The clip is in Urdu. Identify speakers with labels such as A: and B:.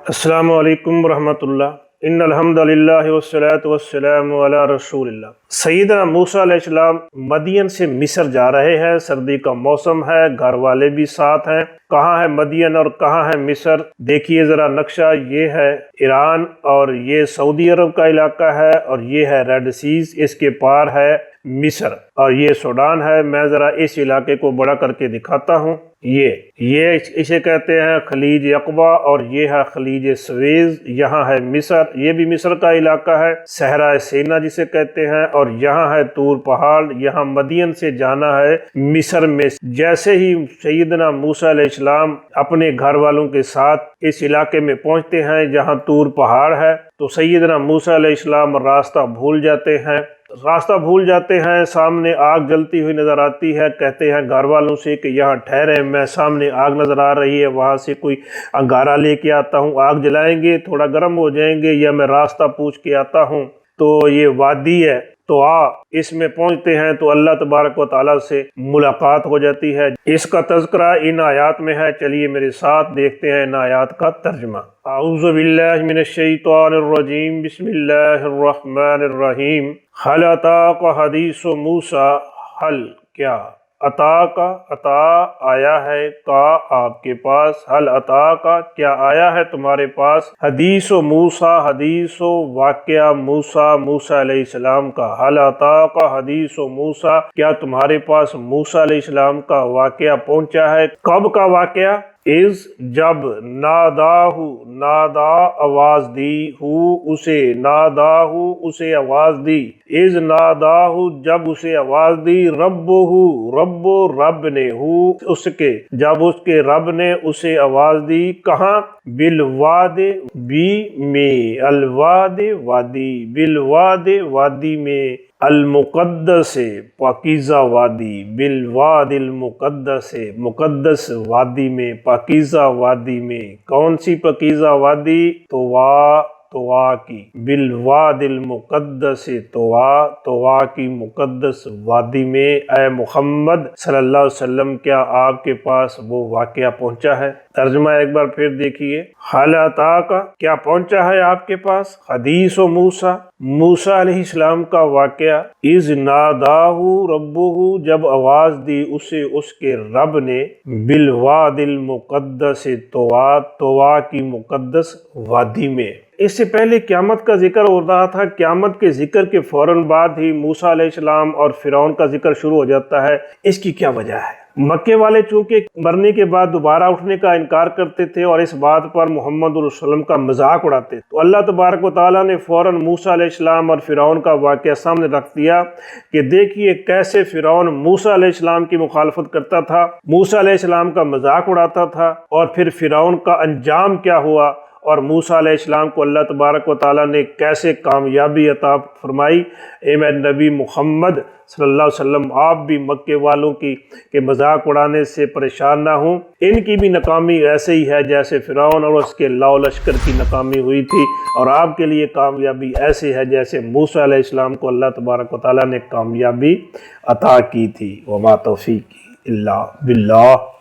A: السلام علیکم ورحمۃ اللہ۔ ان الحمد للہ والصلاۃ والسلام علی رسول اللہ۔ سیدنا موسیٰ علیہ السلام مدین سے مصر جا رہے ہیں، سردی کا موسم ہے، گھر والے بھی ساتھ ہیں۔ کہاں ہے مدین اور کہاں ہے مصر؟ دیکھیے ذرا نقشہ، یہ ہے ایران اور یہ سعودی عرب کا علاقہ ہے اور یہ ہے ریڈ سیز، اس کے پار ہے مصر اور یہ سوڈان ہے۔ میں ذرا اس علاقے کو بڑا کر کے دکھاتا ہوں۔ یہ اسے کہتے ہیں خلیج عقبہ اور یہ ہے خلیج سویز۔ یہاں ہے مصر، یہ بھی مصر کا علاقہ ہے، صحرائے سینا جسے کہتے ہیں، اور یہاں ہے طور پہاڑ۔ یہاں مدین سے جانا ہے مصر میں۔ جیسے ہی سیدنا موسیٰ علیہ السلام اپنے گھر والوں کے ساتھ اس علاقے میں پہنچتے ہیں جہاں طور پہاڑ ہے، تو سیدنا موسیٰ علیہ السلام راستہ بھول جاتے ہیں۔ سامنے آگ جلتی ہوئی نظر آتی ہے، کہتے ہیں گھر والوں سے کہ یہاں ٹھہرے، میں سامنے آگ نظر آ رہی ہے، وہاں سے کوئی انگارہ لے کے آتا ہوں، آگ جلائیں گے، تھوڑا گرم ہو جائیں گے، یا میں راستہ پوچھ کے آتا ہوں۔ تو یہ وادی ہے، تو اس میں پہنچتے ہیں تو اللہ تبارک و تعالیٰ سے ملاقات ہو جاتی ہے۔ اس کا تذکرہ ان آیات میں ہے، چلیے میرے ساتھ دیکھتے ہیں ان آیات کا ترجمہ۔ اعوذ باللہ من الشیطان الرجیم، بسم اللہ الرحمن الرحیم۔ حل اتاک حدیث موسیٰ، حل کیا، عطا آیا ہے، کا آپ کے پاس، حل عطا کا کیا آیا ہے تمہارے پاس، حدیث و موسیٰ حدیث و واقعہ موسیٰ علیہ السلام کا، حل عطا کا حدیث و موسیٰ کیا تمہارے پاس موسیٰ علیہ السلام کا واقعہ پہنچا ہے۔ کب کا واقعہ؟ از جب، نادا آواز دی، اسے آواز دی، از ناداہ جب اسے آواز دی، رب نے، اس کے، جب اس کے رب نے اسے آواز دی، کہاں؟ بالواد میں، الواد وادی، بالواد وادی میں، المقدس پاکیزہ وادی، بالواد المقدس مقدس وادی میں، پاکیزہ وادی میں۔ کون سی پاکیزہ وادی؟ طوا کی، بالواد المقدس طوا کی مقدس وادی میں۔ اے محمد صلی اللہ علیہ وسلم، کیا آپ کے پاس وہ واقعہ پہنچا ہے؟ ترجمہ ایک بار پھر دیکھیے، حل اتاک کیا پہنچا ہے آپ کے پاس، حدیث و موسیٰ علیہ السلام کا واقعہ، اذ ناداہ ربہ جب آواز دی اسے اس کے رب نے، بالواد المقدس طوا کی مقدس وادی میں۔ اس سے پہلے قیامت کا ذکر ہو رہا تھا، قیامت کے ذکر کے فوراً بعد ہی موسیٰ علیہ السلام اور فرعون کا ذکر شروع ہو جاتا ہے۔ اس کی کیا وجہ ہے؟ مکے والے چونکہ مرنے کے بعد دوبارہ اٹھنے کا انکار کرتے تھے اور اس بات پر محمد علیہ وسلم کا مذاق اڑاتے، تو اللہ تبارک و تعالیٰ نے فوراً موسیٰ علیہ السلام اور فرعون کا واقعہ سامنے رکھ دیا کہ دیکھیے کیسے فرعون موسیٰ علیہ السلام کی مخالفت کرتا تھا، موسیٰ علیہ السلام کا مذاق اڑاتا تھا، اور پھر فرعون کا انجام کیا ہوا، اور موسیٰ علیہ السلام کو اللہ تبارک و تعالیٰ نے کیسے کامیابی عطا فرمائی۔ اے میرے نبی محمد صلی اللہ علیہ وسلم، آپ بھی مکے والوں کی کہ مذاق اڑانے سے پریشان نہ ہوں، ان کی بھی ناکامی ایسے ہی ہے جیسے فرعون اور اس کے لاؤ لشکر کی ناکامی ہوئی تھی، اور آپ کے لیے کامیابی ایسے ہے جیسے موسیٰ علیہ السلام کو اللہ تبارک و تعالیٰ نے کامیابی عطا کی تھی۔ وما توفیقی الا باللہ۔